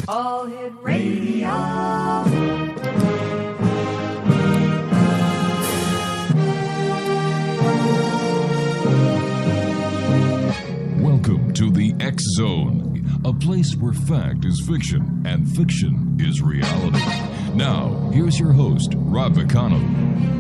All Hit Radio. Welcome to the X Zone, a place where fact is fiction and fiction is reality. Now, here's your host, Rob McConnell.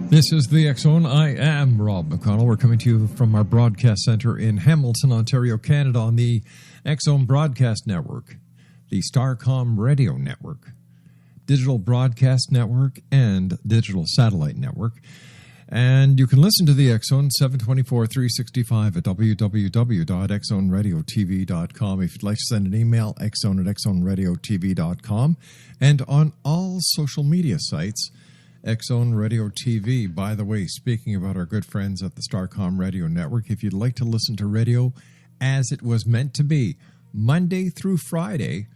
This is the X Zone. I am Rob McConnell. We're coming to you from our broadcast center in Hamilton, Ontario, Canada, on the X Zone Broadcast Network, the Starcom Radio Network, Digital Broadcast Network, and Digital Satellite Network. And you can listen to the X Zone 724-365 at www.xzoneradiotv.com. If you'd like to send an email, xzone@xzoneradiotv.com. And on all social media sites, X Zone Radio TV. By the way, speaking about our good friends at the Starcom Radio Network, if you'd like to listen to radio as it was meant to be, Monday through Friday,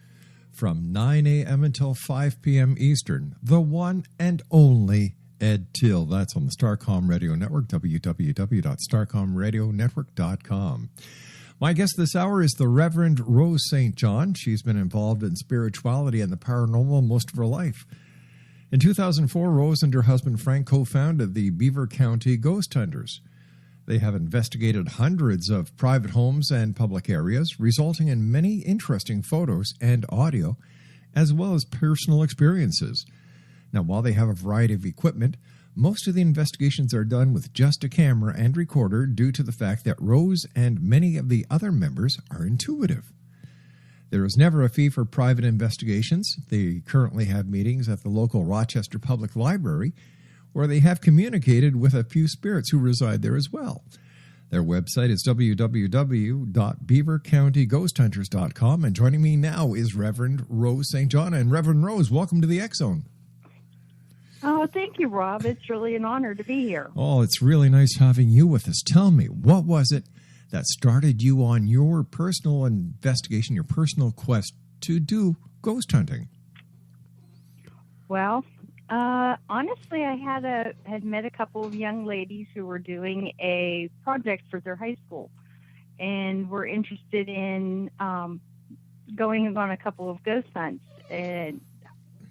from 9 a.m. until 5 p.m. Eastern, the one and only Ed Till. That's on the Starcom Radio Network, www.starcomradionetwork.com. My guest this hour is the Reverend Rose St. John. She's been involved in spirituality and the paranormal most of her life. In 2004, Rose and her husband Frank co-founded the Beaver County Ghost Hunters. They have investigated hundreds of private homes and public areas, resulting in many interesting photos and audio, as well as personal experiences. Now, while they have a variety of equipment, most of the investigations are done with just a camera and recorder due to the fact that Rose and many of the other members are intuitive. There is never a fee for private investigations. They currently have meetings at the local Rochester Public Library, where they have communicated with a few spirits who reside there as well. Their website is www.beavercountyghosthunters.com. And joining me now is Reverend Rose St. John. And Reverend Rose, welcome to the X Zone. Oh, thank you, Rob. It's really an honor to be here. Oh, it's really nice having you with us. Tell me, what was it that started you on your personal investigation, your personal quest to do ghost hunting? Well, honestly, I had met a couple of young ladies who were doing a project for their high school and were interested in going on a couple of ghost hunts. And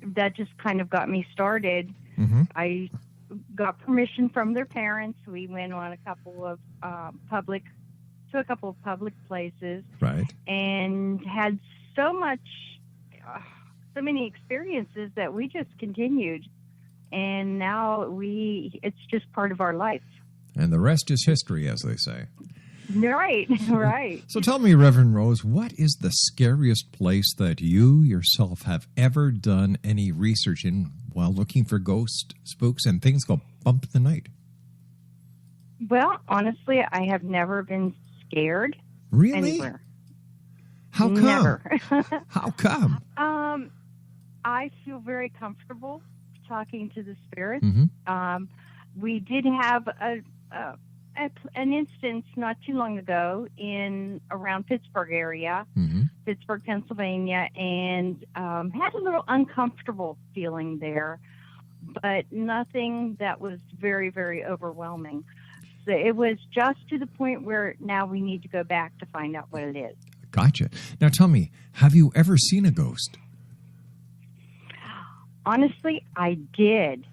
that just kind of got me started. Mm-hmm. I got permission from their parents. We went on a couple of public places, right, and had so many experiences that we just continued, and now it's just part of our life. And the rest is history, as they say. Right, right. So tell me, Reverend Rose, what is the scariest place that you yourself have ever done any research in while looking for ghosts, spooks, and things go bump in the night? Well, honestly, I have never been scared. Really? Anywhere. How come? Never. How come? I feel very comfortable talking to the spirits. Mm-hmm. We did have an instance not too long ago around Pittsburgh area, mm-hmm. Pittsburgh, Pennsylvania, and had a little uncomfortable feeling there, but nothing that was very, very overwhelming. So it was just to the point where now we need to go back to find out what it is. Gotcha. Now tell me, have you ever seen a ghost? Honestly, I did.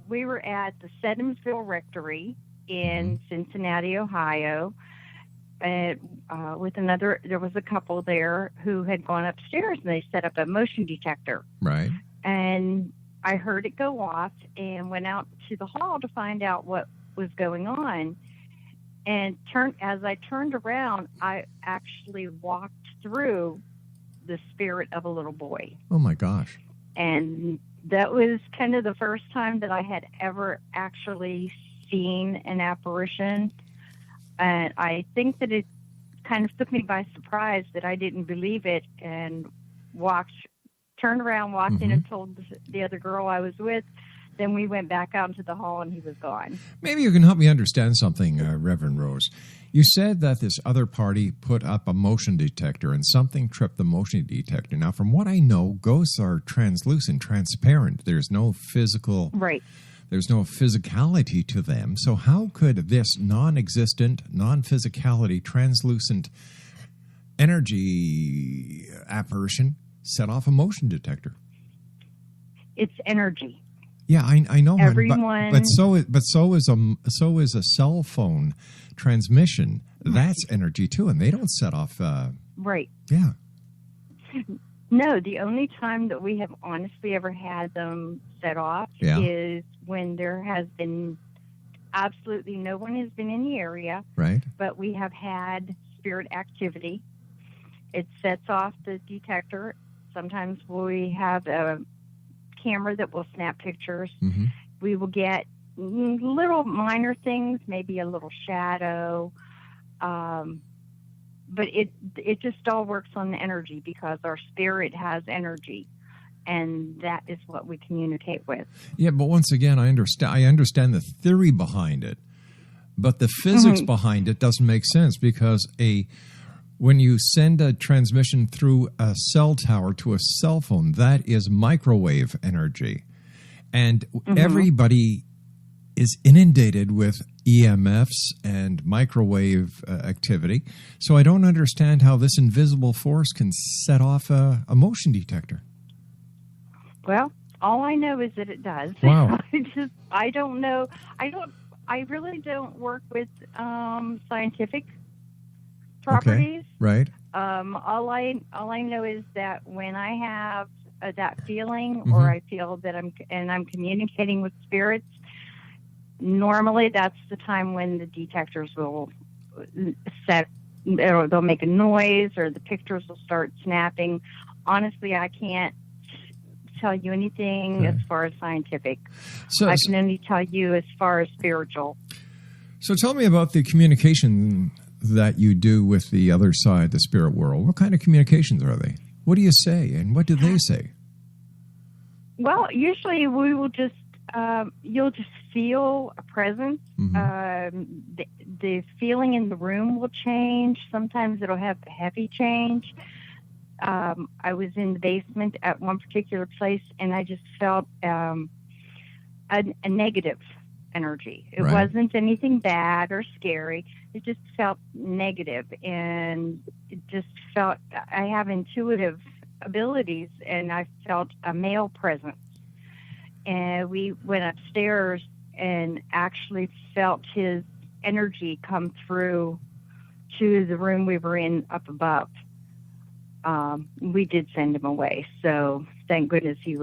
We were at the Sedumsville Rectory in Cincinnati, Ohio, and there was a couple there who had gone upstairs and they set up a motion detector. Right. And I heard it go off and went out to the hall to find out what was going on. And as I turned around, I actually walked through the spirit of a little boy. Oh my gosh. And that was kind of the first time that I had ever actually seen an apparition. And I think that it kind of took me by surprise that I didn't believe it, and turned around, walked in and told the other girl I was with then we went back out into the hall and he was gone. Maybe you can help me understand something, Reverend Rose. You said that this other party put up a motion detector and something tripped the motion detector. Now, from what I know, ghosts are translucent, transparent. There's no physical... Right. There's no physicality to them. So how could this non-existent, non-physicality, translucent energy apparition set off a motion detector? It's energy. Yeah, I know. Everyone, but so is a cell phone transmission. That's energy too, and they don't set off. Right. Yeah. No, the only time that we have honestly ever had them set off is when there has been absolutely no one has been in the area. Right. But we have had spirit activity. It sets off the detector. Sometimes we have a camera that will snap pictures. Mm-hmm. We will get little minor things, maybe a little shadow, but it just all works on the energy because our spirit has energy, and that is what we communicate with. Yeah, but once again, I understand the theory behind it, but the physics behind it doesn't make sense because when you send a transmission through a cell tower to a cell phone, that is microwave energy. And everybody is inundated with EMFs and microwave activity. So I don't understand how this invisible force can set off a motion detector. Well, all I know is that it does. Wow. I don't know. I really don't work with scientific properties. Okay, right. All I know is that when I have that feeling, or I feel that I'm communicating with spirits, normally that's the time when the detectors will they'll make a noise, or the pictures will start snapping. Honestly, I can't tell you anything as far as scientific. I can only tell you as far as spiritual. So tell me about the communication that you do with the other side, the spirit world. What kind of communications are they? What do you say, and what do they say? Well, usually we will just, you'll just feel a presence. The feeling in the room will change. Sometimes it'll have a heavy change. I was in the basement at one particular place, and I just felt a negative energy. It wasn't anything bad or scary. It just felt negative, and it just felt, I have intuitive abilities, and I felt a male presence. And we went upstairs and actually felt his energy come through to the room we were in up above. We did send him away, so thank goodness he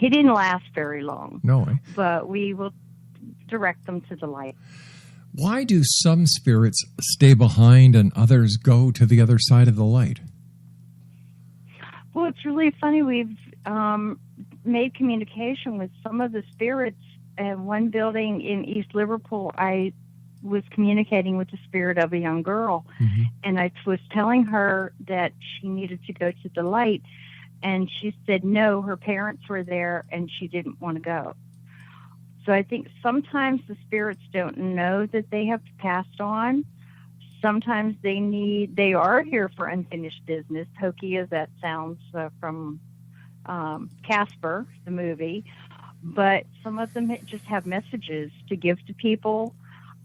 didn't last very long. No way. But we will direct them to the light. Why do some spirits stay behind and others go to the other side of the light? Well, it's really funny. We've made communication with some of the spirits. In one building in East Liverpool, I was communicating with the spirit of a young girl, and I was telling her that she needed to go to the light, and she said no, her parents were there and she didn't want to go. So I think sometimes the spirits don't know that they have passed on. Sometimes they are here for unfinished business, hokey as that sounds from Casper, the movie. But some of them just have messages to give to people.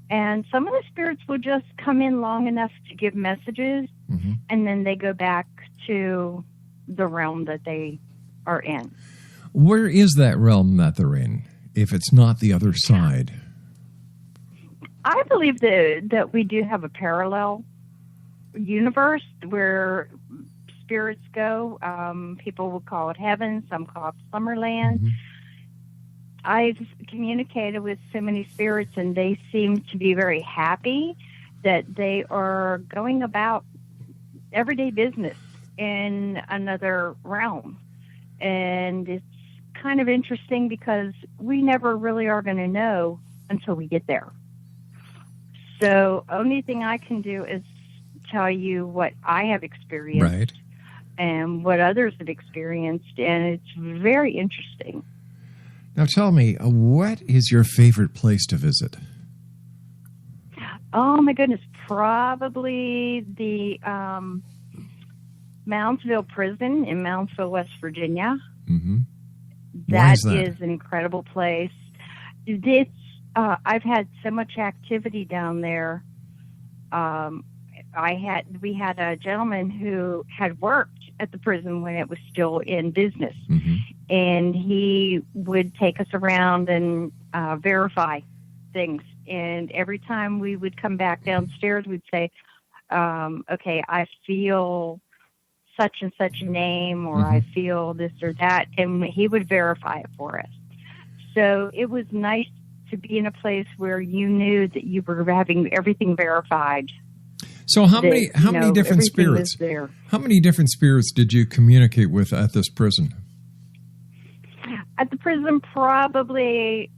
And some of the spirits will just come in long enough to give messages, and then they go back to the realm that they are in. Where is that realm that they're in, if it's not the other side? I believe that we do have a parallel universe where spirits go. People will call it heaven. Some call it Summerland. I've communicated with so many spirits, and they seem to be very happy that they are going about everyday business in another realm. And it's kind of interesting because we never really are going to know until we get there. So only thing I can do is tell you what I have experienced and what others have experienced, and it's very interesting. Now tell me, what is your favorite place to visit? Oh my goodness, probably the Moundsville Prison in Moundsville, West Virginia. Mm-hmm. That is that? is an incredible place. I've had so much activity down there. We had a gentleman who had worked at the prison when it was still in business, Mm-hmm. and he would take us around and verify things. And every time we would come back downstairs, we'd say, "Okay, I feel such and such a name, or Mm-hmm. I feel this or that," and he would verify it for us. So it was nice to be in a place where you knew that you were having everything verified. So how many different everything spirits? is there. How many different spirits did you communicate with at this prison? At the prison, probably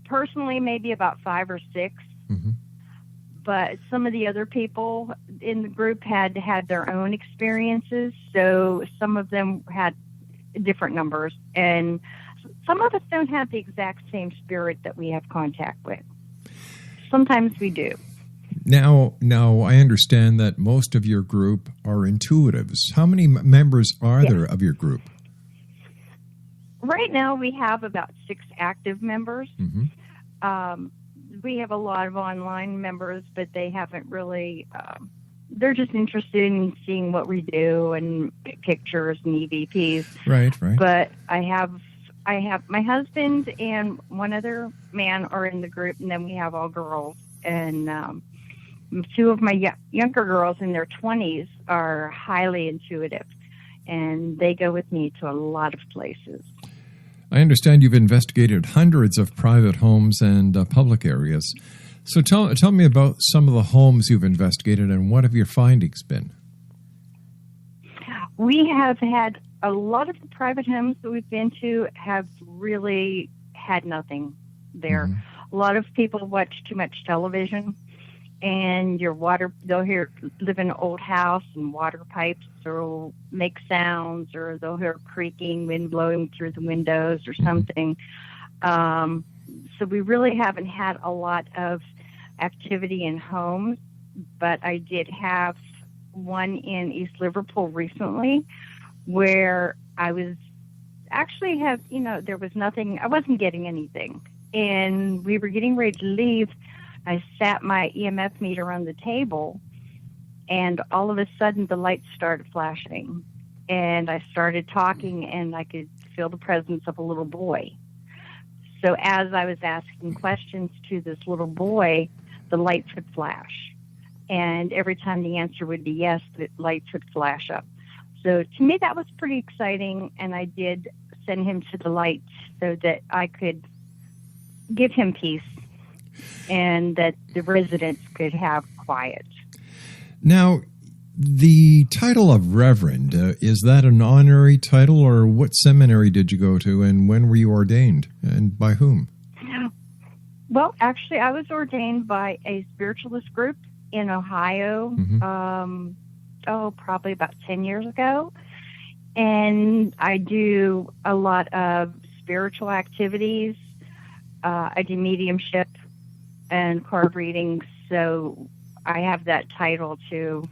personally maybe about 5 or 6. Mm-hmm. But some of the other people in the group had their own experiences, so some of them had different numbers, and some of us don't have the exact same spirit that we have contact with. Sometimes we do. Now, I understand that most of your group are intuitives. How many members are there of your group? Right now, we have about 6 active members. Mm-hmm. We have a lot of online members, but they haven't really. They're just interested in seeing what we do and pictures and EVPs. Right. But I have my husband and one other man are in the group, and then we have all girls. And 2 of my younger girls in their 20s are highly intuitive, and they go with me to a lot of places. I understand you've investigated hundreds of private homes and public areas. So tell me about some of the homes you've investigated and what have your findings been? We have had a lot of the private homes that we've been to have really had nothing there. Mm-hmm. A lot of people watch too much television, and they'll live in an old house and water pipes will make sounds, or they'll hear creaking, wind blowing through the windows or something. So we really haven't had a lot of activity in homes, but I did have one in East Liverpool recently where I was there was nothing, I wasn't getting anything. And we were getting ready to leave. I sat my EMF meter on the table, and all of a sudden the lights started flashing. And I started talking, and I could feel the presence of a little boy. So as I was asking questions to this little boy, the lights would flash. And every time the answer would be yes, the lights would flash up. So to me, that was pretty exciting, and I did send him to the lights so that I could give him peace and that the residents could have quiet. Now, the title of Reverend, is that an honorary title, or what seminary did you go to, and when were you ordained, and by whom? Well, actually, I was ordained by a spiritualist group in Ohio, probably about 10 years ago. And I do a lot of spiritual activities. I do mediumship and card readings, so I have that title too.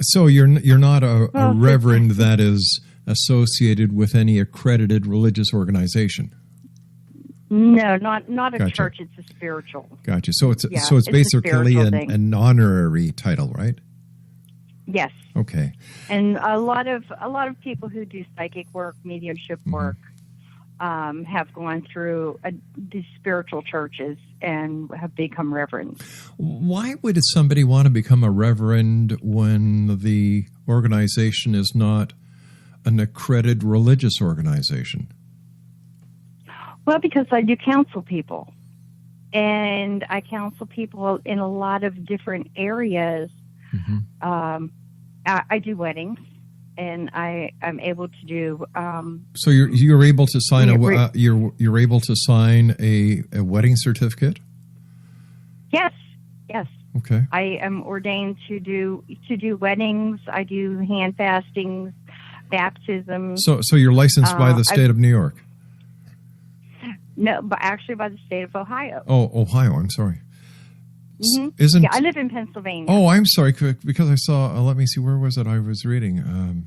So you're not a reverend that is associated with any accredited religious organization? No, not a Gotcha. church. It's a spiritual. Gotcha. So it's it's basically a thing. an honorary title, right? Yes. Okay. And a lot of people who do psychic work, mediumship work, have gone through these spiritual churches and have become reverends. Why would somebody want to become a reverend when the organization is not an accredited religious organization? Well, because I do counsel people, and I counsel people in a lot of different areas. I do weddings, and I'm able to do. So you're able to sign you're able to sign a wedding certificate? Yes. Okay. I am ordained to do weddings. I do hand fastings, baptisms. So you're licensed by the state of New York? No, but actually by the state of Ohio. Oh, Ohio. I'm sorry. Mm-hmm. Isn't? Yeah, I live in Pennsylvania. Oh, I'm sorry, because I saw. Let me see. Where was it? I was reading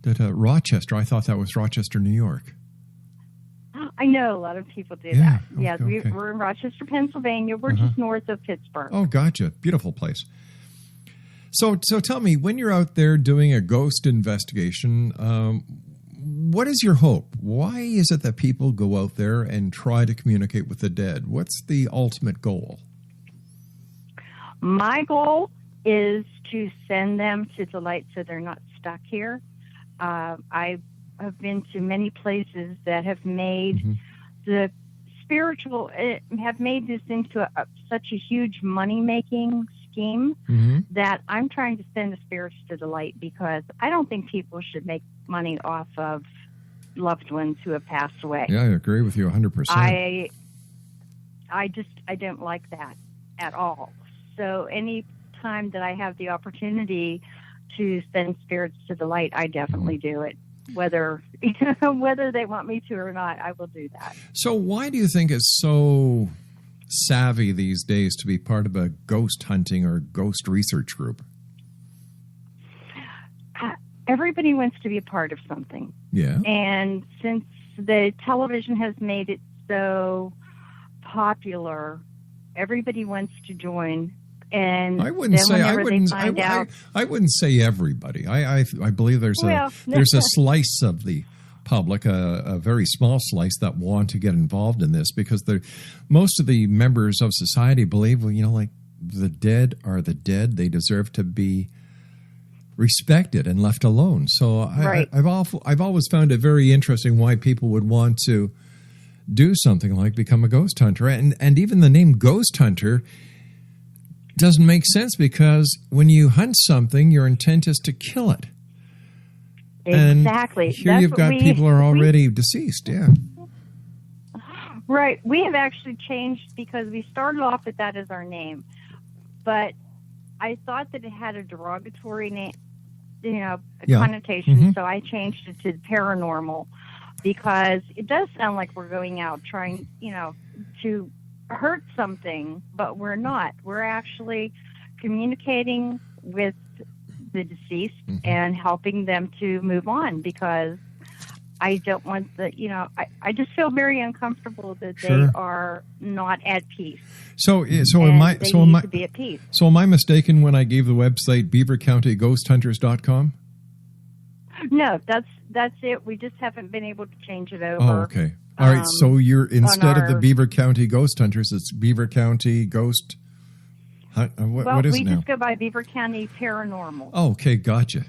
that Rochester. I thought that was Rochester, New York. I know a lot of people do Yeah, that. Yeah, okay. we're in Rochester, Pennsylvania. We're just north of Pittsburgh. Oh, gotcha. Beautiful place. So tell me, when you're out there doing a ghost investigation, what is your hope? Why is it that people go out there and try to communicate with the dead? What's the ultimate goal? My goal is to send them to the light so they're not stuck here. I have been to many places that have made the spiritual, have made this into such a huge money-making scheme that I'm trying to send the spirits to the light, because I don't think people should make money off of loved ones who have passed away. Yeah, I agree with you 100%. I don't like that at all. So any time that I have the opportunity to send spirits to the light, I definitely do it. Whether they want me to or not, I will do that. So why do you think it's so savvy these days to be part of a ghost hunting or ghost research group? Everybody wants to be a part of something. Yeah. And since the television has made it so popular, everybody wants to join. And I wouldn't say I wouldn't say everybody. I believe there's a slice of the public, a very small slice, that want to get involved in this, because most of the members of society believe, well, like the dead are the dead. They deserve to be respected and left alone. So I've always found it very interesting why people would want to do something like become a ghost hunter, and even the name ghost hunter doesn't make sense, because when you hunt something, your intent is to kill it. Exactly. And here you've got people who are already deceased. Yeah. Right. We have actually changed, because we started off with that as our name, but I thought that it had a derogatory name, connotation. So I changed it to paranormal, because it does sound like we're going out trying, to hurt something, but we're not. We're actually communicating with the deceased and helping them to move on, because I don't want I just feel very uncomfortable that they are not at peace. So am I to be at peace. So am I mistaken when I gave the website beavercountyghosthunters.com? No, that's it. We just haven't been able to change it over. Oh, okay. All right, so you're, instead of the Beaver County Ghost Hunters, it's Beaver County Ghost. What is it now? We just go by Beaver County Paranormal. Oh, okay, gotcha.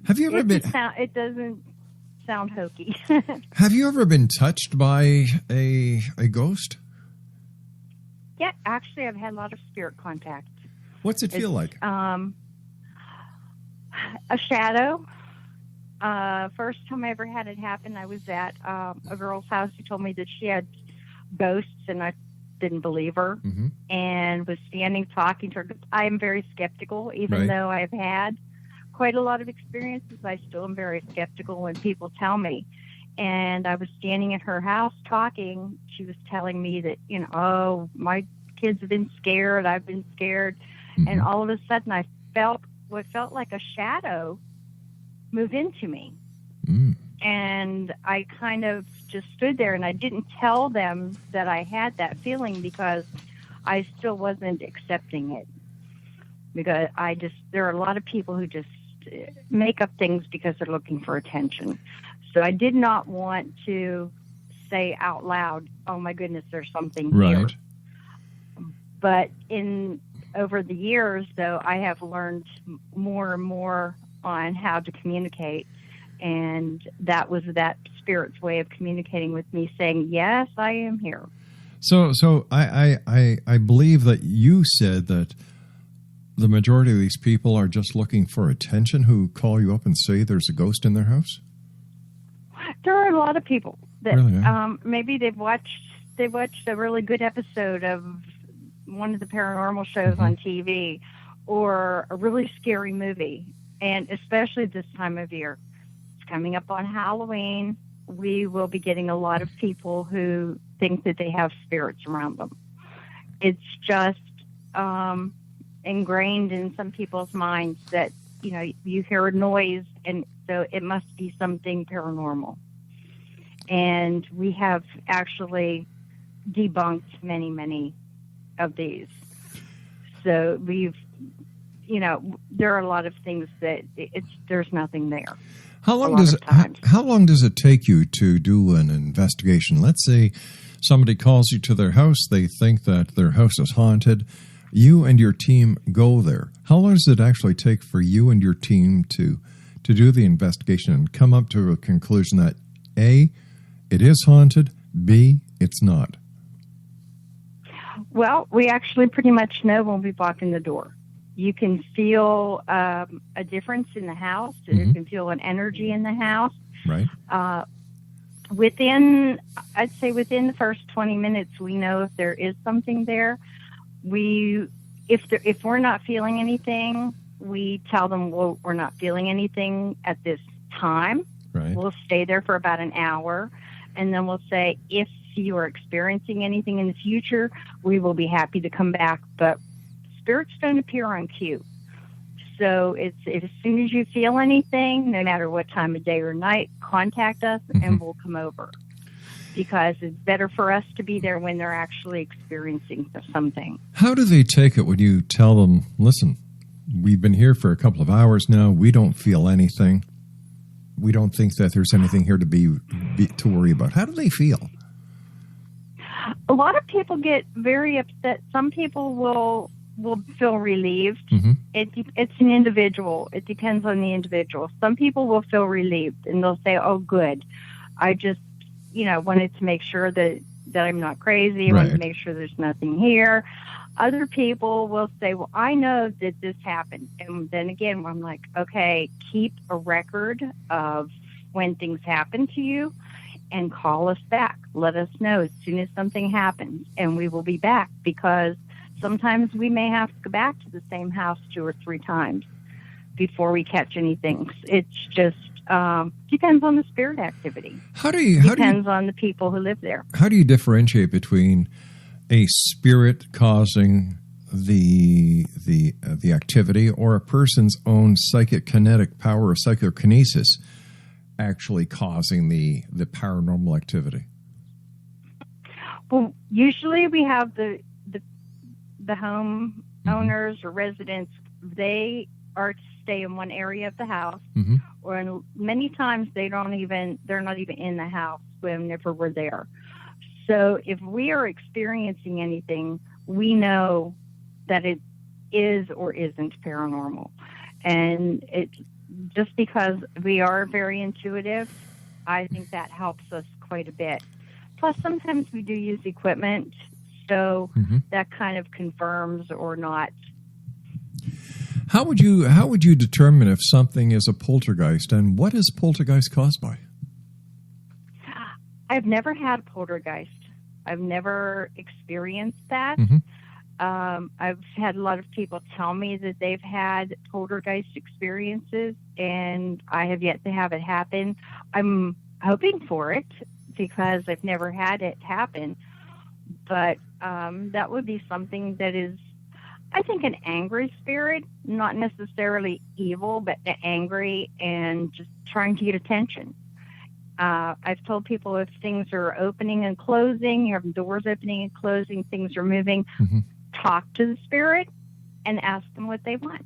Have you ever been? It doesn't sound hokey. Have you ever been touched by a ghost? Yeah, actually, I've had a lot of spirit contact. What's it feel like? A shadow. First time I ever had it happen, I was at a girl's house who told me that she had ghosts, and I didn't believe her, and was standing talking to her. I am very skeptical, even though I've had quite a lot of experiences. I still am very skeptical when people tell me. And I was standing at her house talking. She was telling me that, my kids have been scared. I've been scared. And all of a sudden I felt what felt like a shadow move into me. And I kind of just stood there, and I didn't tell them that I had that feeling, because I still wasn't accepting it. Because there are a lot of people who just make up things because they're looking for attention. So I did not want to say out loud, oh my goodness, there's something here. But over the years, though, I have learned more and more on how to communicate, and that was that spirit's way of communicating with me, saying, yes, I am here. So I believe that you said that the majority of these people are just looking for attention, who call you up and say there's a ghost in their house? There are a lot of people that really, yeah. Maybe they watched a really good episode of one of the paranormal shows on TV, or a really scary movie. And especially this time of year, it's coming up on Halloween, we will be getting a lot of people who think that they have spirits around them. It's just ingrained in some people's minds that, you hear a noise, and so it must be something paranormal. And we have actually debunked many, many of these. So there are a lot of things that there's nothing there. How long does it take you to do an investigation? Let's say somebody calls you to their house. They think that their house is haunted. You and your team go there. How long does it actually take for you and your team to do the investigation and come up to a conclusion that A, it is haunted, B, it's not? Well, we actually pretty much know when we walk in the door. You can feel a difference in the house. Mm-hmm. You can feel an energy in the house. Right. Within the first 20 minutes, we know if there is something there. If we're not feeling anything, we tell them, well, we're not feeling anything at this time. Right. We'll stay there for about an hour, and then we'll say, if you are experiencing anything in the future, we will be happy to come back, but spirits don't appear on cue. So it's as soon as you feel anything, no matter what time of day or night, contact us, mm-hmm. and we'll come over. Because it's better for us to be there when they're actually experiencing something. How do they take it when you tell them, listen, we've been here for a couple of hours now, we don't feel anything, we don't think that there's anything here to worry about? How do they feel? A lot of people get very upset. Some people will feel relieved. Mm-hmm. It's an individual. It depends on the individual. Some people will feel relieved, and they'll say, oh, good. I just wanted to make sure that I'm not crazy. I wanted to make sure there's nothing here. Other people will say, well, I know that this happened. And then again, I'm like, okay, keep a record of when things happen to you and call us back. Let us know as soon as something happens, and we will be back, because sometimes we may have to go back to the same house 2 or 3 times before we catch anything. It's just depends on the spirit activity. Depends on the people who live there. How do you differentiate between a spirit causing the activity or a person's own psychic kinetic power or psychokinesis actually causing the paranormal activity? Well, usually we have the home owners or residents. They are to stay in one area of the house, mm-hmm. or many times they're not even in the house whenever we're there. So if we are experiencing anything, we know that it is or isn't paranormal. And it just because we are very intuitive, I think that helps us quite a bit. Plus, sometimes we do use equipment, so mm-hmm. that kind of confirms or not. How would you determine if something is a poltergeist, and what is poltergeist caused by? I've never had poltergeist. I've never experienced that. Mm-hmm. I've had a lot of people tell me that they've had poltergeist experiences, and I have yet to have it happen. I'm hoping for it because I've never had it happen. But that would be something that is, I think, an angry spirit, not necessarily evil, but angry and just trying to get attention. I've told people if things are opening and closing, you have doors opening and closing, things are moving, mm-hmm. talk to the spirit and ask them what they want.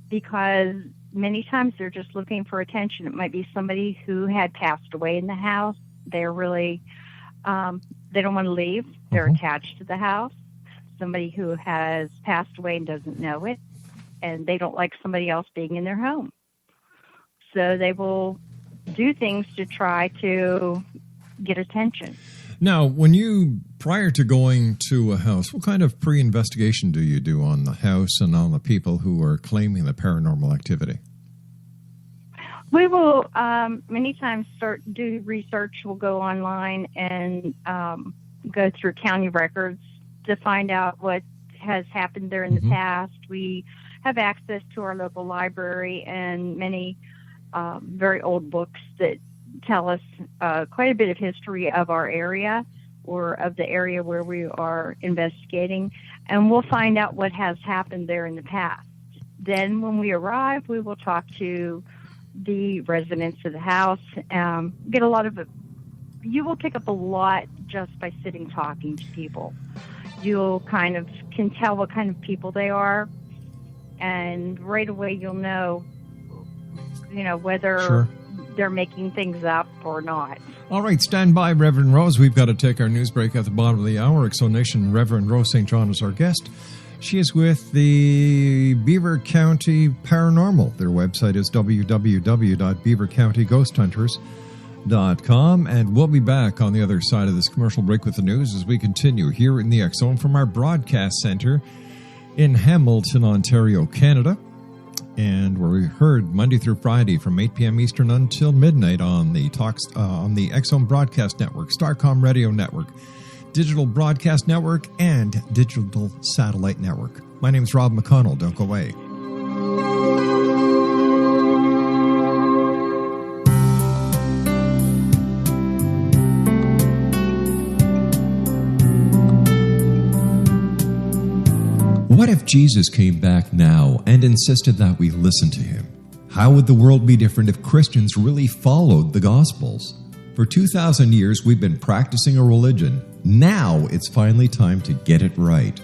Because many times they're just looking for attention. It might be somebody who had passed away in the house. They're really, they don't want to leave. They're mm-hmm. attached to the house. Somebody who has passed away and doesn't know it. And they don't like somebody else being in their home. So they will do things to try to get attention. Now, prior to going to a house, what kind of pre-investigation do you do on the house and on the people who are claiming the paranormal activity? We will many times do research. We'll go online and go through county records to find out what has happened there in mm-hmm. the past. We have access to our local library and many very old books that tell us quite a bit of history of our area or of the area where we are investigating, and we'll find out what has happened there in the past. Then when we arrive, we will talk to the residents of the house, get a lot of it. You will pick up a lot just by sitting talking to people. You'll kind of can tell what kind of people they are, and right away you'll know, whether they're making things up or not. All right, stand by, Reverend Rose. We've got to take our news break at the bottom of the hour. Exonation Reverend Rose St. John is our guest. She is with the Beaver County Paranormal. Their website is www.beavercountyghosthunters.com. And we'll be back on the other side of this commercial break with the news as we continue here in the X-Zone from our broadcast center in Hamilton, Ontario, Canada. And where we heard Monday through Friday from 8 p.m. Eastern until midnight on the X-Zone Broadcast Network, Starcom Radio Network, Digital Broadcast Network, and Digital Satellite Network. My name is Rob McConnell. Don't go away. What if Jesus came back now and insisted that we listen to him? How would the world be different if Christians really followed the Gospels? For 2,000 years, we've been practicing a religion. Now it's finally time to get it right.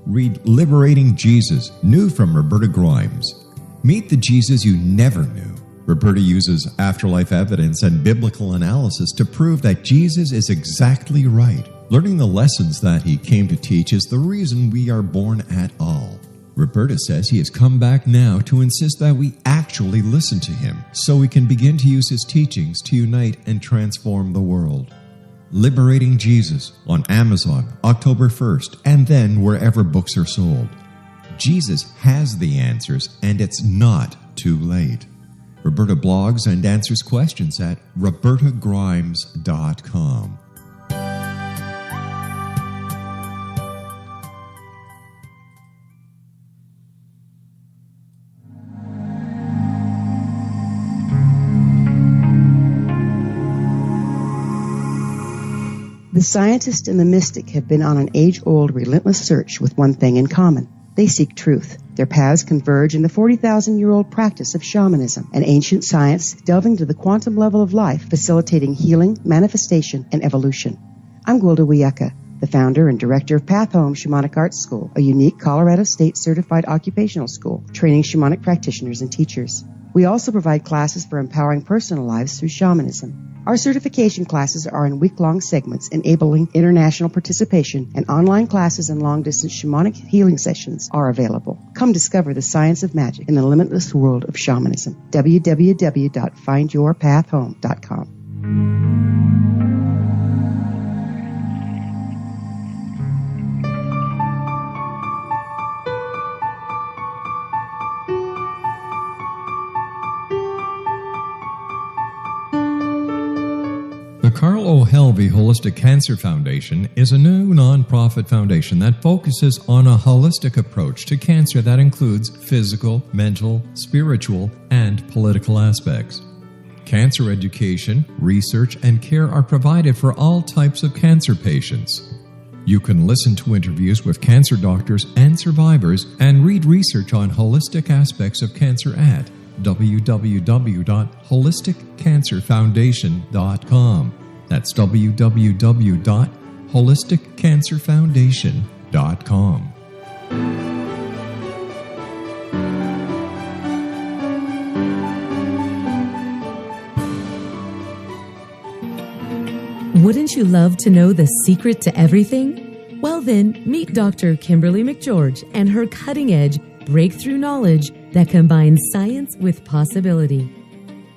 Read Liberating Jesus, new from Roberta Grimes. Meet the Jesus you never knew. Roberta uses afterlife evidence and biblical analysis to prove that Jesus is exactly right. Learning the lessons that he came to teach is the reason we are born at all. Roberta says he has come back now to insist that we actually listen to him so we can begin to use his teachings to unite and transform the world. Liberating Jesus on Amazon, October 1st, and then wherever books are sold. Jesus has the answers, and it's not too late. Roberta blogs and answers questions at robertagrimes.com. The scientist and the mystic have been on an age-old, relentless search with one thing in common. They seek truth. Their paths converge in the 40,000-year-old practice of shamanism, an ancient science delving to the quantum level of life, facilitating healing, manifestation, and evolution. I'm Gwilda Wiyaka, the founder and director of Path Home Shamanic Arts School, a unique Colorado State-certified occupational school, training shamanic practitioners and teachers. We also provide classes for empowering personal lives through shamanism. Our certification classes are in week-long segments enabling international participation, and online classes and long-distance shamanic healing sessions are available. Come discover the science of magic in the limitless world of shamanism. www.findyourpathhome.com. The Carl O. Helvey Holistic Cancer Foundation is a new nonprofit foundation that focuses on a holistic approach to cancer that includes physical, mental, spiritual, and political aspects. Cancer education, research, and care are provided for all types of cancer patients. You can listen to interviews with cancer doctors and survivors and read research on holistic aspects of cancer at www.holisticcancerfoundation.com. That's www.holisticcancerfoundation.com. Wouldn't you love to know the secret to everything? Well then, meet Dr. Kimberly McGeorge and her cutting-edge breakthrough knowledge that combines science with possibility.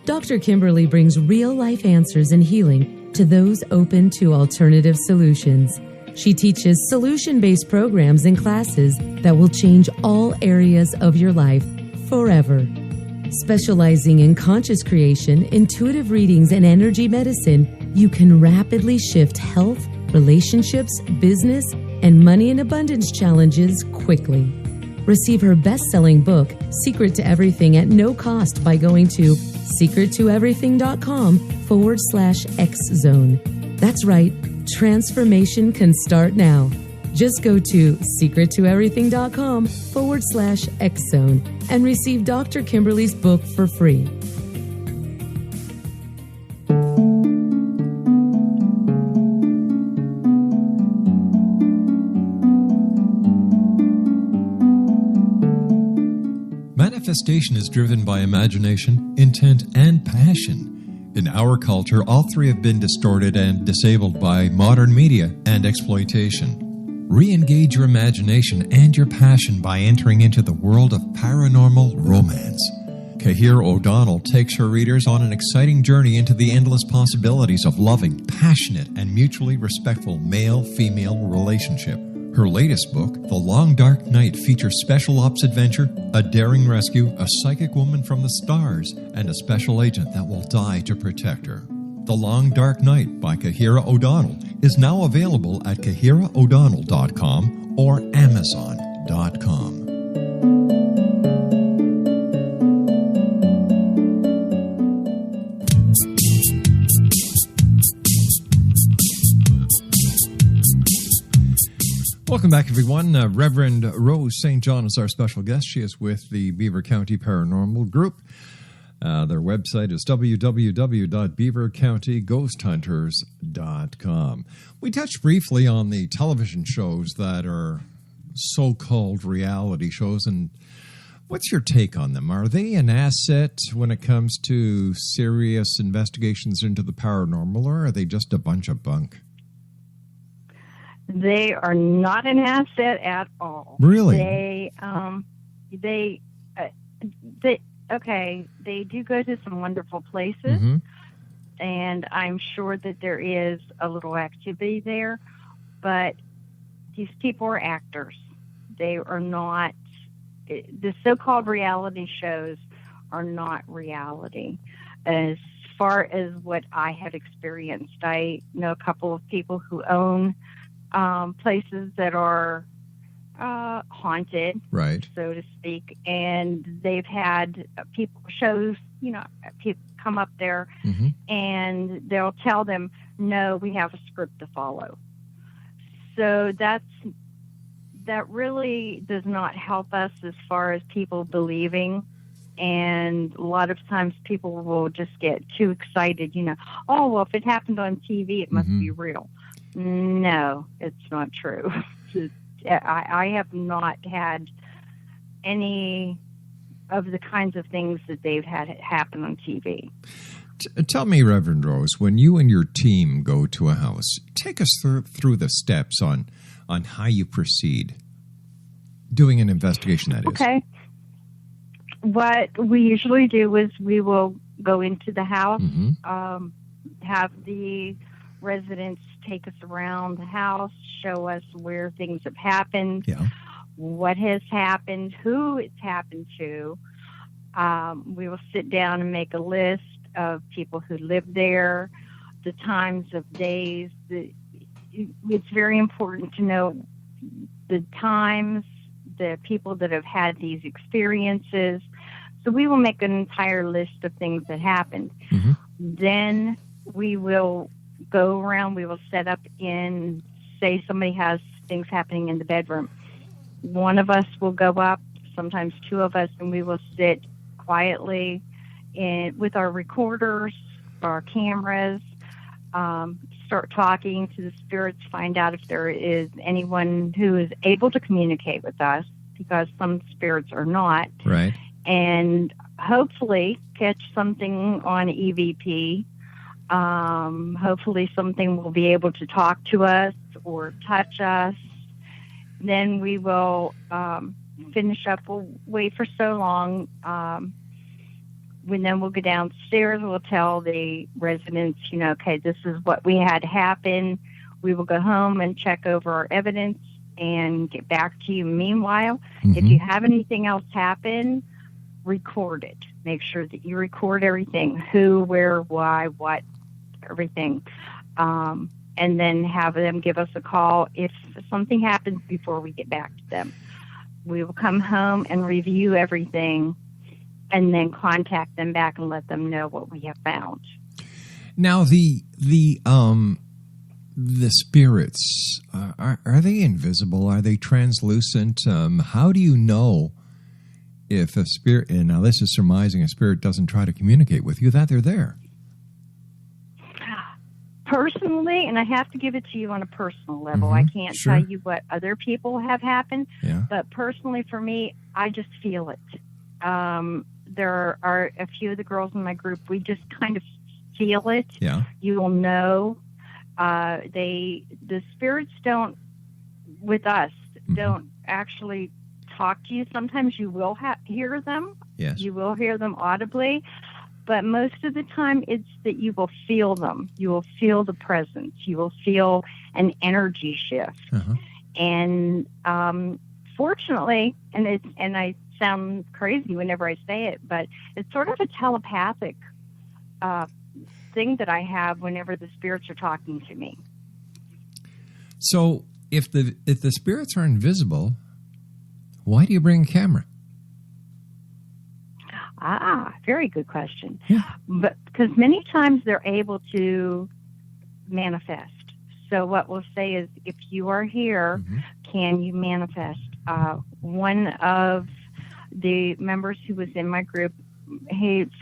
Dr. Kimberly brings real-life answers and healing to those open to alternative solutions. She teaches solution-based programs and classes that will change all areas of your life forever. Specializing in conscious creation, intuitive readings, and energy medicine, you can rapidly shift health, relationships, business, and money and abundance challenges quickly. Receive her best-selling book, Secret to Everything, at no cost by going to secrettoeverything.com/X-Zone. That's right, transformation can start now. Just go to secrettoeverything.com/X-Zone and receive Dr. Kimberly's book for free. Manifestation is driven by imagination, intent, and passion. In our culture, all three have been distorted and disabled by modern media and exploitation. Re-engage your imagination and your passion by entering into the world of paranormal romance. Kahir O'Donnell takes her readers on an exciting journey into the endless possibilities of loving, passionate, and mutually respectful male-female relationship. Her latest book, The Long Dark Night, features special ops adventure, a daring rescue, a psychic woman from the stars, and a special agent that will die to protect her. The Long Dark Night by Kahira O'Donnell is now available at KahiraO'Donnell.com or Amazon.com. Welcome back, everyone. Reverend Rose St. John is our special guest. She is with the Beaver County Paranormal Group. Their website is www.beavercountyghosthunters.com. We touched briefly on the television shows that are so-called reality shows, and what's your take on them? Are they an asset when it comes to serious investigations into the paranormal, or are they just a bunch of bunk? They are not an asset at all. Really? They do go to some wonderful places, and I'm sure that there is a little activity there, but these people are actors. They are not, the so-called reality shows are not reality. As far as what I have experienced, I know a couple of people who own places that are haunted, right, so to speak, and they've had people come up there, and they'll tell them, no, we have a script to follow. So that really does not help us as far as people believing. And a lot of times people will just get too excited, oh, well, if it happened on TV, it must be real. No, it's not true. I have not had any of the kinds of things that they've had happen on TV. Tell me, Reverend Rose, when you and your team go to a house, take us through the steps on how you proceed doing an investigation, that is. Okay. What we usually do is we will go into the house, have the residents take us around the house, show us where things have happened, what has happened, who it's happened to. We will sit down and make a list of people who live there, the times of days. It's very important to know the times, the people that have had these experiences. So we will make an entire list of things that happened. Then we will go around, we will set up in, say somebody has things happening in the bedroom. One of us will go up, sometimes two of us, and we will sit quietly with our recorders, our cameras, start talking to the spirits, find out if there is anyone who is able to communicate with us, because some spirits are not. Right. And hopefully catch something on EVP. Hopefully something will be able to talk to us or touch us. Then we will finish up. We'll wait for so long. Then we'll go downstairs. We'll tell the residents, okay, this is what we had happen. We will go home and check over our evidence and get back to you. Meanwhile, if you have anything else happen, record it. Make sure that you record everything, who, where, why, what, everything. And then have them give us a call if something happens before we get back to them. We will come home and review everything and then contact them back and let them know what we have found. Now, the spirits, are they invisible? Are they translucent? How do you know if a spirit, and now this is surmising a spirit doesn't try to communicate with you, that they're there? Personally, and I have to give it to you on a personal level, I can't tell you what other people have happened, but personally for me, I just feel it. There are a few of the girls in my group, we just kind of feel it. Yeah. You will know. The spirits don't, with us, don't actually talk to you. Sometimes you will hear them. Yes. You will hear them audibly. But most of the time, it's that you will feel them. You will feel the presence. You will feel an energy shift. And fortunately, and I sound crazy whenever I say it, but it's sort of a telepathic thing that I have whenever the spirits are talking to me. So, if the spirits are invisible, why do you bring a camera? Very good question. Yeah. But because many times they're able to manifest. So what we'll say is, if you are here, can you manifest? One of the members who was in my group,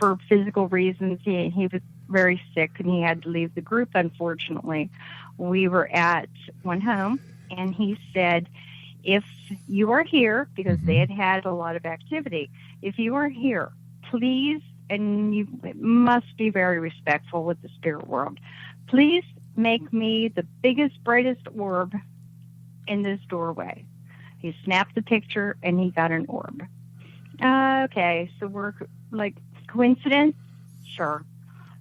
for physical reasons, he was very sick and he had to leave the group, unfortunately. We were at one home and he said, if you are here, because they had a lot of activity, if you are here, please, and you must be very respectful with the spirit world, please make me the biggest, brightest orb in this doorway. He snapped the picture and he got an orb. Okay, so we're like, coincidence? Sure.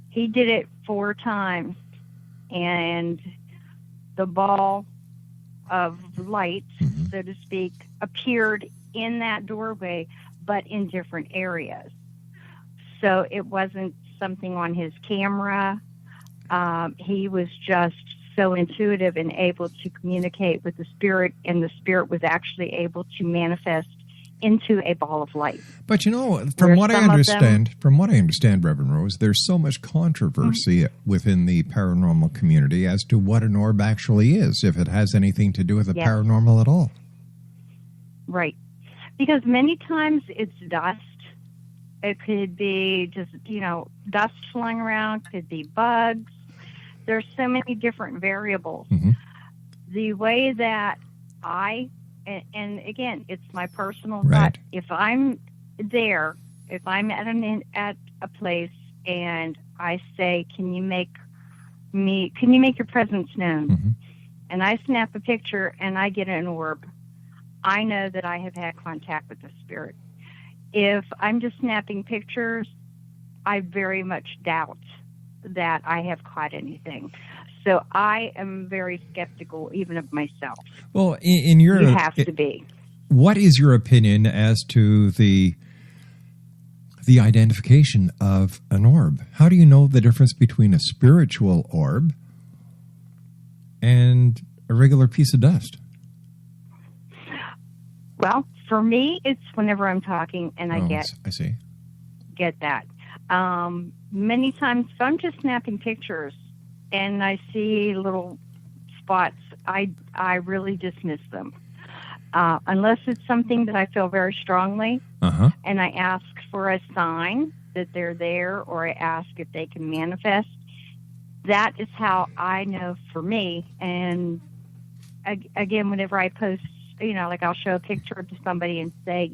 He did it 4 times, and the ball of light, so to speak, appeared in that doorway, but in different areas. So it wasn't something on his camera. He was just so intuitive and able to communicate with the spirit, and the spirit was actually able to manifest into a ball of light. But from what I understand, Reverend Rose, there's so much controversy within the paranormal community as to what an orb actually is, if it has anything to do with the paranormal at all. Right. Because many times it's dust. It could be just, dust flying around, could be bugs. There's so many different variables. The way that and again, it's my personal thought. If I'm there, if I'm at a place and I say, can you make your presence known? And I snap a picture and I get an orb, I know that I have had contact with the spirit. If I'm just snapping pictures, I very much doubt that I have caught anything. So I am very skeptical even of myself. Well, you have to be. What is your opinion as to the identification of an orb? How do you know the difference between a spiritual orb and a regular piece of dust? Well, for me, it's whenever I'm talking and I get that. Many times, if I'm just snapping pictures and I see little spots, I really dismiss them. Unless it's something that I feel very strongly, and I ask for a sign that they're there, or I ask if they can manifest. That is how I know for me. And again, whenever I post, like I'll show a picture to somebody and say,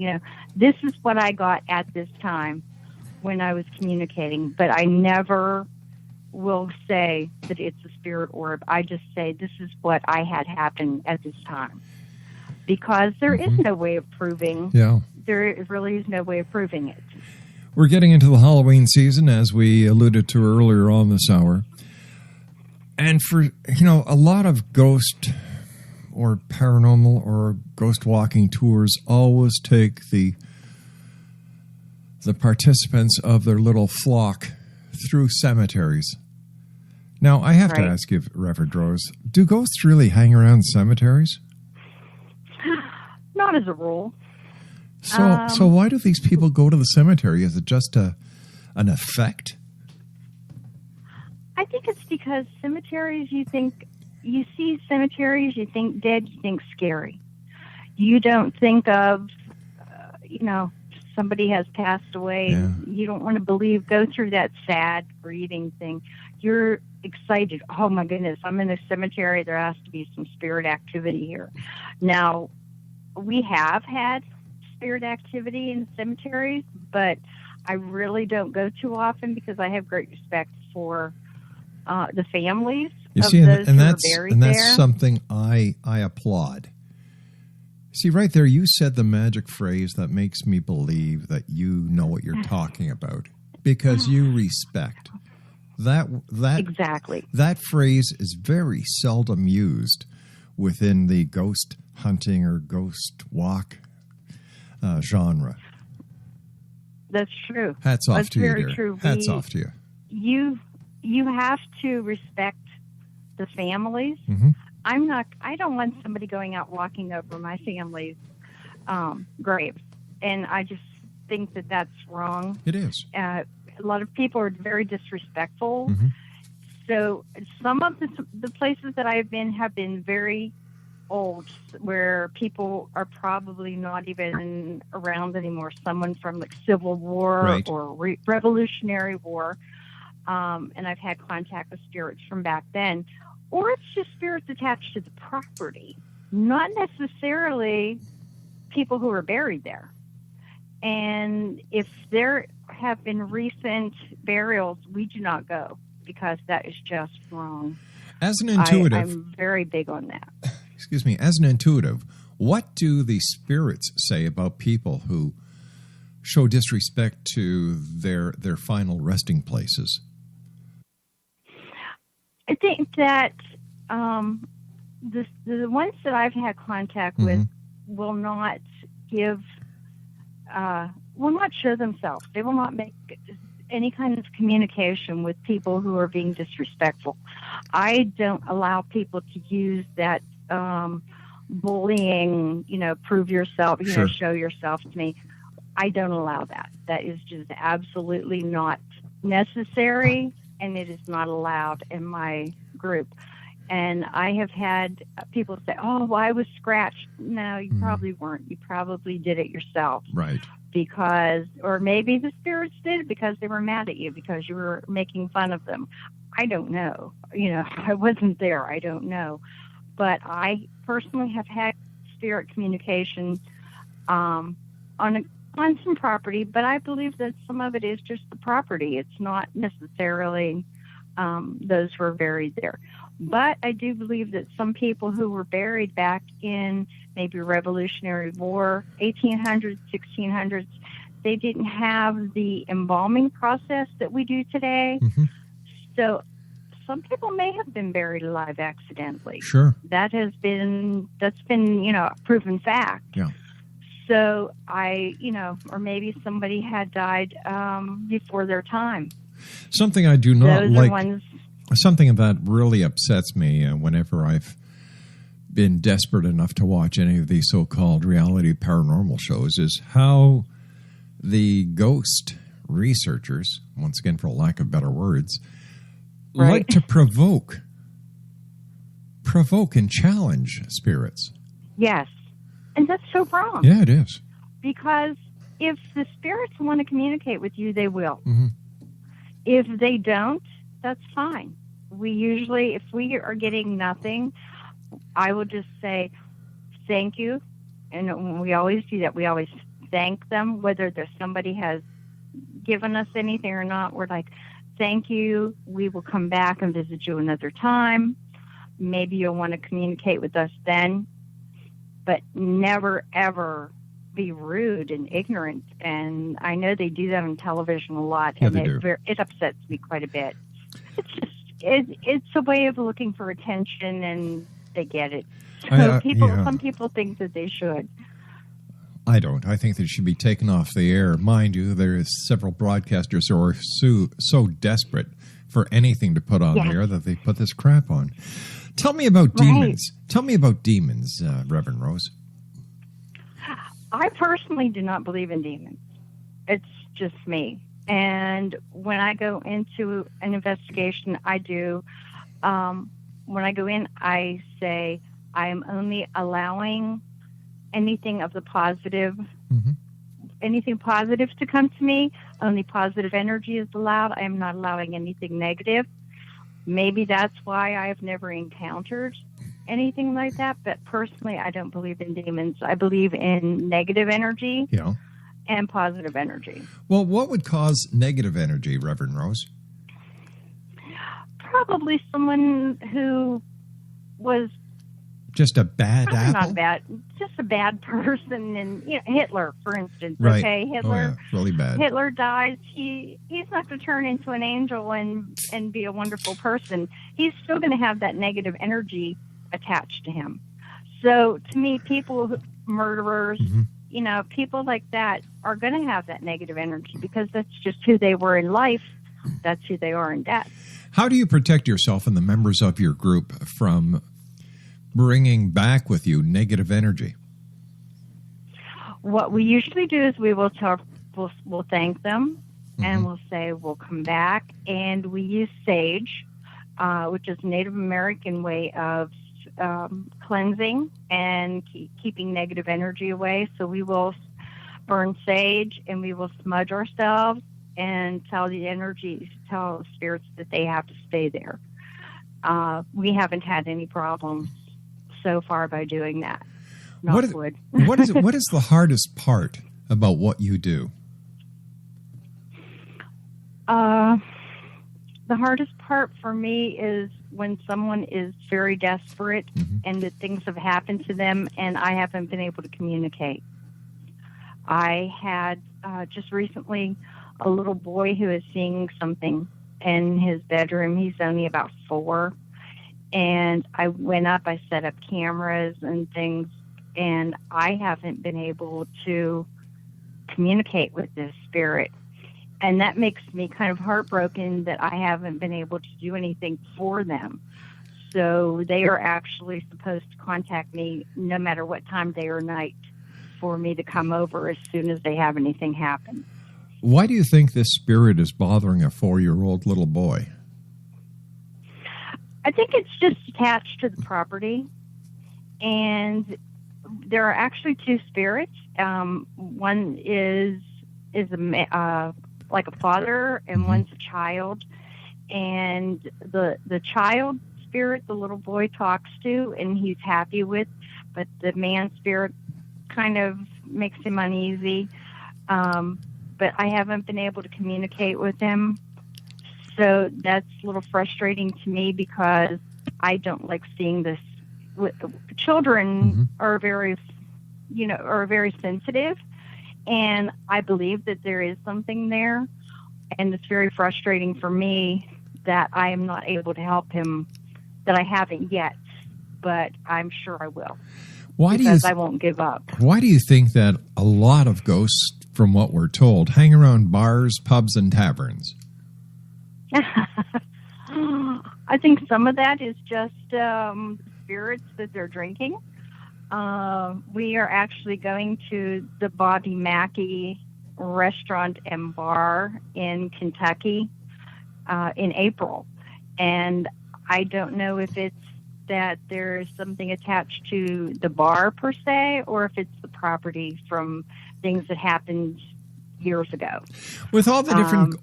this is what I got at this time when I was communicating. But I never will say that it's a spirit orb. I just say this is what I had happen at this time. Because there is no way of proving. There really is no way of proving it. We're getting into the Halloween season, as we alluded to earlier on this hour. And for, a lot of ghost or paranormal or ghost walking tours always take the participants of their little flock through cemeteries. Now, I have to ask you, Reverend Rose, do ghosts really hang around cemeteries? Not as a rule. So why do these people go to the cemetery? Is it just an effect? I think it's because cemeteries, you see cemeteries, you think dead, you think scary. You don't think of, somebody has passed away. Yeah. You don't want to go through that sad grieving thing. You're excited. Oh my goodness, I'm in a cemetery. There has to be some spirit activity here. Now, we have had spirit activity in cemeteries, but I really don't go too often because I have great respect for the families you of see, those and who that's are buried and that's there. something I applaud. See, right there, you said the magic phrase that makes me believe that you know what you're talking about because you respect. That Exactly. That phrase is very seldom used within the ghost hunting or ghost walk genre. That's true. Hats off That's to you, very dear. true. Hats off to you. You have to respect the families. Mm-hmm. I don't want somebody going out walking over my family's graves, and I just think that that's wrong. It is. A lot of people are very disrespectful. Mm-hmm. So some of the places that I've been have been very old, where people are probably not even around anymore. Someone from the Civil War Right. or Revolutionary War, and I've had contact with spirits from back then. Or it's just spirits attached to the property, not necessarily people who are buried there. And if there have been recent burials, we do not go because that is just wrong. As an intuitive, I'm very big on that. excuse me, as an intuitive, what do the spirits say about people who show disrespect to their final resting places? I think that the ones that I've had contact with will not show themselves. They will not make any kind of communication with people who are being disrespectful. I don't allow people to use that bullying, prove yourself, Sure. show yourself to me. I don't allow that. That is just absolutely not necessary, and it is not allowed in my group. And I have had people say, "Oh, well, I was scratched." No, you probably weren't. You probably did it yourself. Right. Or maybe the spirits did it because they were mad at you because you were making fun of them. I don't know. I wasn't there. I don't know. But I personally have had spirit communication on some property, but I believe that some of it is just the property. It's not necessarily those who are buried there. But I do believe that some people who were buried back in maybe Revolutionary War, 1800s, 1600s, they didn't have the embalming process that we do today. Mm-hmm. So some people may have been buried alive accidentally. Sure. That's been a proven fact. Yeah. So or maybe somebody had died before their time. Something I do not Those like. are ones. Something that really upsets me whenever I've been desperate enough to watch any of these so-called reality paranormal shows is how the ghost researchers, once again for lack of better words, Right. like to provoke and challenge spirits. Yes. And that's so wrong. Yeah, it is. Because if the spirits want to communicate with you, they will. Mm-hmm. If they don't, that's fine. If we are getting nothing, I will just say thank you. And we always do that. We always thank them, whether there's somebody has given us anything or not. We're like, thank you. We will come back and visit you another time. Maybe you'll want to communicate with us then. But never, ever be rude and ignorant. And I know they do that on television a lot. Yeah, and they do. It upsets me quite a bit. It's just, it's a way of looking for attention, and they get it. So some people think that they should. I don't. I think they should be taken off the air. Mind you, there is several broadcasters who are so desperate for anything to put on the air that they put this crap on. Tell me about demons. Tell me about demons, Reverend Rose. I personally do not believe in demons. It's just me. And when I go into an investigation, I do. When I go in, I say I am only allowing anything of the positive, anything positive to come to me. Only positive energy is allowed. I am not allowing anything negative. Maybe that's why I've never encountered anything like that. But personally, I don't believe in demons. I believe in negative energy and positive energy. Well, what would cause negative energy, Reverend Rose? Probably someone who was just a bad apple? Not bad, just a bad person. And Hitler, for instance. Right. Okay, Hitler. Oh, yeah. Really bad. Hitler dies. He's not going to turn into an angel and be a wonderful person. He's still going to have that negative energy attached to him. So to me, murderers, people like that are going to have that negative energy because that's just who they were in life. That's who they are in death. How do you protect yourself and the members of your group from bringing back with you negative energy? What we usually do is we'll thank them, and we'll say we'll come back, and we use sage, which is a Native American way of cleansing and keeping negative energy away. So we will burn sage, and we will smudge ourselves and tell the spirits that they have to stay there. We haven't had any problems so far by doing that. What is the hardest part about what you do? The hardest part for me is when someone is very desperate and that things have happened to them and I haven't been able to communicate. I had just recently a little boy who is seeing something in his bedroom. He's only about 4. And I went up, I set up cameras and things, and I haven't been able to communicate with this spirit. And that makes me kind of heartbroken that I haven't been able to do anything for them. So they are actually supposed to contact me no matter what time, day or night, for me to come over as soon as they have anything happen. Why do you think this spirit is bothering a 4-year-old little boy? I think it's just attached to the property. And there are actually 2 spirits. One is like a father, and one's a child. And the child spirit, the little boy talks to, and he's happy with, but the man spirit kind of makes him uneasy. But I haven't been able to communicate with him. So that's a little frustrating to me because I don't like seeing this. Children are very sensitive, and I believe that there is something there. And it's very frustrating for me that I am not able to help him, that I haven't yet, but I'm sure I will. Because I won't give up. Why do you think that a lot of ghosts, from what we're told, hang around bars, pubs, and taverns? I think some of that is just spirits that they're drinking. We are actually going to the Bobby Mackey restaurant and bar in Kentucky in April. And I don't know if it's that there's something attached to the bar per se, or if it's the property from things that happened years ago. With all the different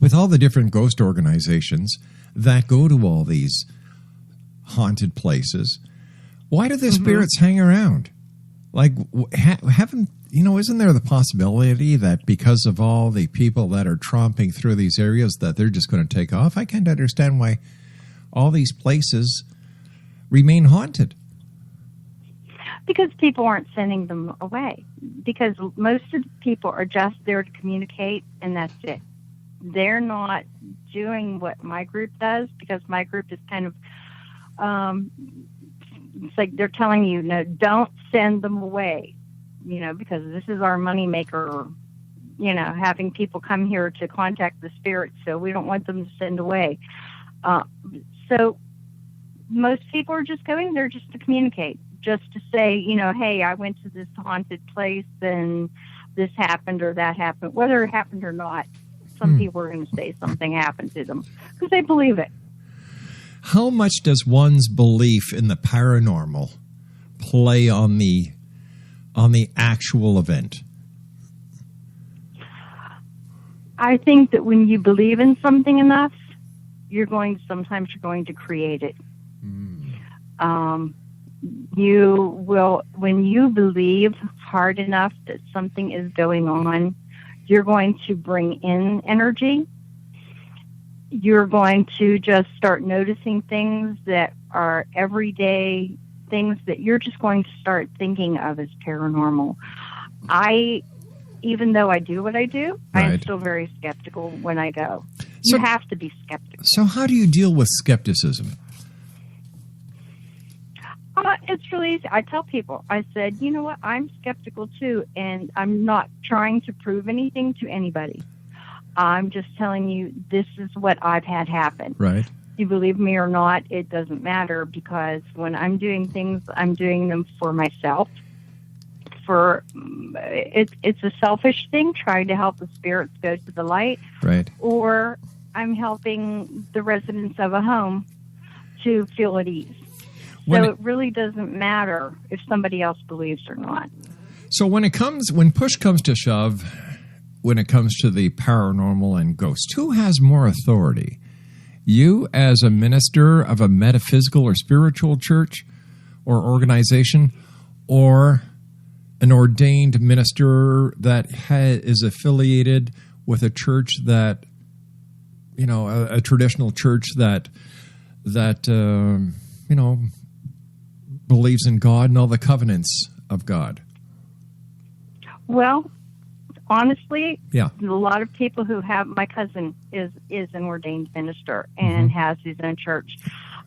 with all the different ghost organizations that go to all these haunted places, why do the spirits hang around? Like, isn't there the possibility that because of all the people that are tromping through these areas that they're just going to take off? I can't understand why all these places remain haunted. Because people aren't sending them away. Because most of the people are just there to communicate, and that's it. They're not doing what my group does, because my group is kind of, it's like they're telling you, no, don't send them away, because this is our moneymaker, having people come here to contact the spirits, so we don't want them to send away. So most people are just going there just to communicate. just to say, you know, hey, I went to this haunted place and this happened or that happened. Whether it happened or not, some people are going to say something happened to them because they believe it. How much does one's belief in the paranormal play on the actual event? I think that when you believe in something enough, sometimes you're going to create it. You will, when you believe hard enough that something is going on, you're going to bring in energy. You're going to just start noticing things that are everyday things that you're just going to start thinking of as paranormal. Even though I do what I do, Right. I'm still very skeptical when I go. You have to be skeptical. So how do you deal with skepticism? It's really easy. I tell people, I said, you know what, I'm skeptical too, and I'm not trying to prove anything to anybody. I'm just telling you this is what I've had happen. Right. You believe me or not, it doesn't matter, because when I'm doing things, I'm doing them for myself. It's a selfish thing, trying to help the spirits go to the light. Right. Or I'm helping the residents of a home to feel at ease. So it really doesn't matter if somebody else believes or not. So when push comes to shove, when it comes to the paranormal and ghosts, who has more authority? You as a minister of a metaphysical or spiritual church or organization, or an ordained minister that is affiliated with a church that, you know, a traditional church that you know, believes in God and all the covenants of God? Well, honestly, yeah, a lot of people who have, my cousin is an ordained minister and has his own church.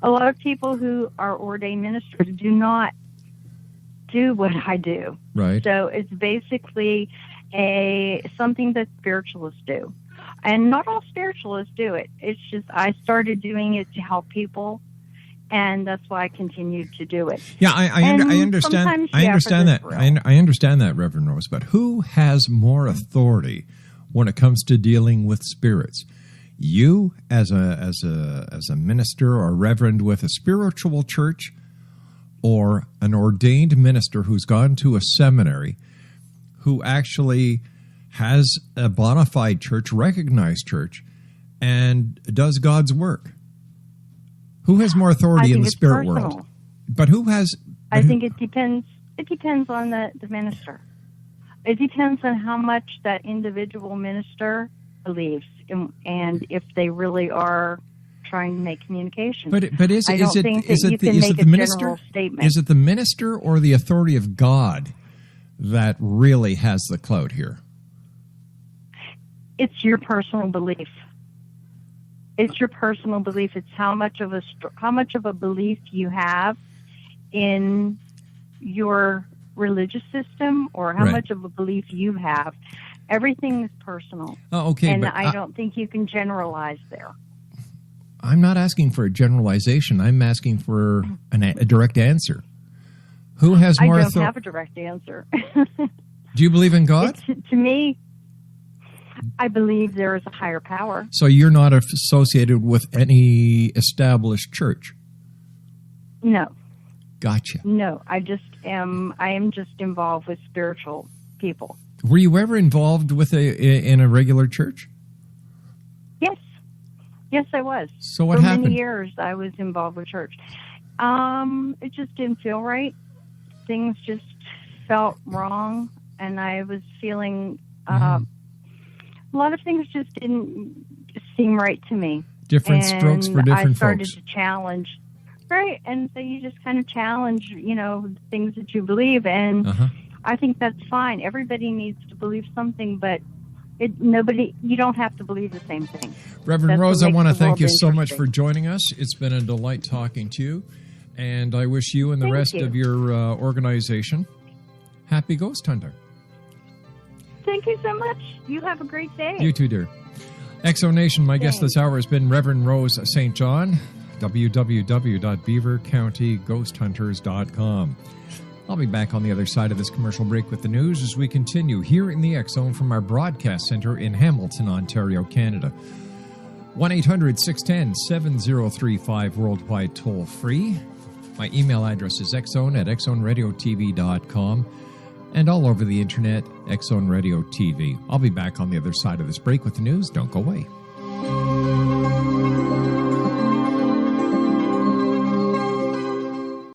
A lot of people who are ordained ministers do not do what I do. Right. So it's basically something that spiritualists do. And not all spiritualists do it. It's just I started doing it to help people, and that's why I continue to do it. Yeah, I understand. I understand that. I understand that, Reverend Rose. But who has more authority when it comes to dealing with spirits? You, as a minister or reverend with a spiritual church, or an ordained minister who's gone to a seminary, who actually has a bona fide church, recognized church, and does God's work? Who has more authority in the spirit world? But who has... I think it depends. It depends on the minister. It depends on how much that individual minister believes, and if they really are trying to make communication. But is it the minister? Is it the minister or the authority of God that really has the clout here? It's your personal belief. It's your personal belief. It's how much of a belief you have in your religious system, or how much of a belief you have. Everything is personal. Oh, okay. And I don't think you can generalize there. I'm not asking for a generalization. I'm asking for a direct answer. Who has more authority? I don't have a direct answer. Do you believe in God? To me, I believe there is a higher power. So you're not associated with any established church? No. Gotcha. No, I am just involved with spiritual people. Were you ever involved in a regular church? Yes. Yes, I was. So what happened? For many years, I was involved with church. It just didn't feel right. Things just felt wrong, and I was feeling a lot of things just didn't seem right to me. Different strokes for different folks. I started to challenge. Right, and so you just kind of challenge, things that you believe, and I think that's fine. Everybody needs to believe something, but you don't have to believe the same thing. Reverend Rose, I want to thank you so much for joining us. It's been a delight talking to you, and I wish you and the rest of your organization happy ghost hunting. Thank you so much. You have a great day. You too, dear. Exo Nation, my guest this hour has been Reverend Rose St. John, www.beavercountyghosthunters.com. I'll be back on the other side of this commercial break with the news as we continue here in the X-Zone from our broadcast center in Hamilton, Ontario, Canada. 1-800-610-7035 worldwide toll free. My email address is xzone@xzoneradiotv.com and all over the internet, X-Zone Radio TV. I'll be back on the other side of this break with the news. Don't go away.